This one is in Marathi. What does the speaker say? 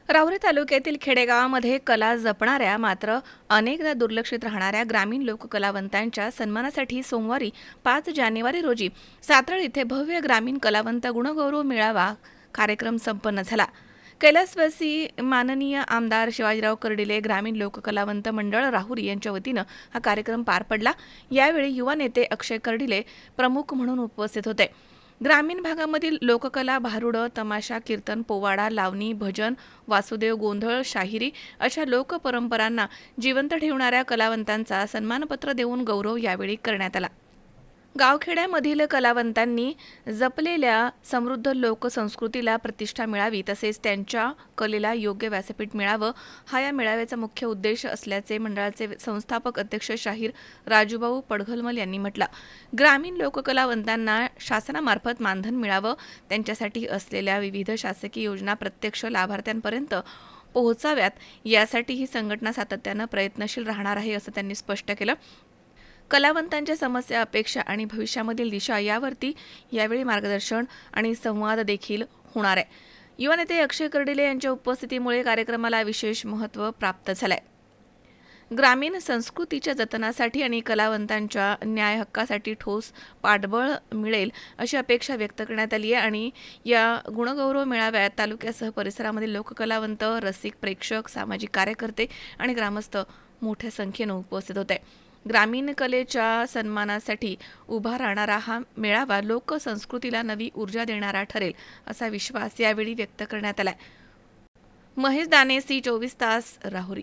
राहुरी तालुक्यातील खेडेगावामध्ये कला जपणाऱ्या मात्र अनेकदा दुर्लक्षित राहणाऱ्या ग्रामीण लोककलावंतांच्या सन्मानासाठी सोमवारी 5 जानेवारी रोजी सातरळ इथे भव्य ग्रामीण कलावंत गुणगौरव मेळावा कार्यक्रम संपन्न झाला। कैलासवासी माननीय आमदार शिवाजीराव कर्डिले ग्रामीण लोककलावंत मंडळ राहुरी यांच्या वतीनं हा कार्यक्रम पार पडला। यावेळी युवा नेते अक्षय कर्डिले प्रमुख म्हणून उपस्थित होते। ग्रामीण भागामधील लोककला भारुड, तमाशा, कीर्तन, पोवाडा, लावणी, भजन, वासुदेव, गोंधळ, शाहिरी अशा लोकपरंपरांना जिवंत ठेवणाऱ्या कलावंतांचा सन्मानपत्र देऊन गौरव यावेळी करण्यात आला। गावखेड्यामधील कलावंतांनी जपलेल्या समृद्ध लोकसंस्कृतीला प्रतिष्ठा मिळावी तसेच त्यांच्या कलेला योग्य व्यासपीठ मिळावं हा या मेळाव्याचा मुख्य उद्देश असल्याचे मंडळाचे संस्थापक अध्यक्ष शाहीर राजूभाऊ पडघलमल यांनी म्हटलं। ग्रामीण लोककलावंतांना शासनामार्फत मानधन मिळावं, त्यांच्यासाठी असलेल्या विविध शासकीय योजना प्रत्यक्ष लाभार्थ्यांपर्यंत पोहोचाव्यात यासाठी ही संघटना सातत्यानं प्रयत्नशील राहणार आहे असं त्यांनी स्पष्ट केलं। कलावंतांच्या समस्या, अपेक्षा आणि भविष्यामधील दिशा यावरती यावेळी मार्गदर्शन आणि संवाद देखील होणार आहे। युवा नेते अक्षय कर्डिले यांच्या उपस्थितीमुळे कार्यक्रमाला विशेष महत्त्व प्राप्त झालंय। ग्रामीण संस्कृतीच्या जतनासाठी आणि कलावंतांच्या न्याय हक्कासाठी ठोस पाठबळ मिळेल अशी अपेक्षा व्यक्त करण्यात आली आहे आणि या गुणगौरव मेळाव्यात तालुक्यासह परिसरामधील लोककलावंत, रसिक, प्रेक्षक, सामाजिक कार्यकर्ते आणि ग्रामस्थ मोठ्या संख्येनं उपस्थित होते। ग्रामीण कलेच्या सन्मानासाठी उभा राहणारा हा मेळावा लोकसंस्कृतीला नवी ऊर्जा देणारा ठरेल असा विश्वास यावेळी व्यक्त करण्यात आलाय। महेश दाने, सी 24 तास, राहुरी।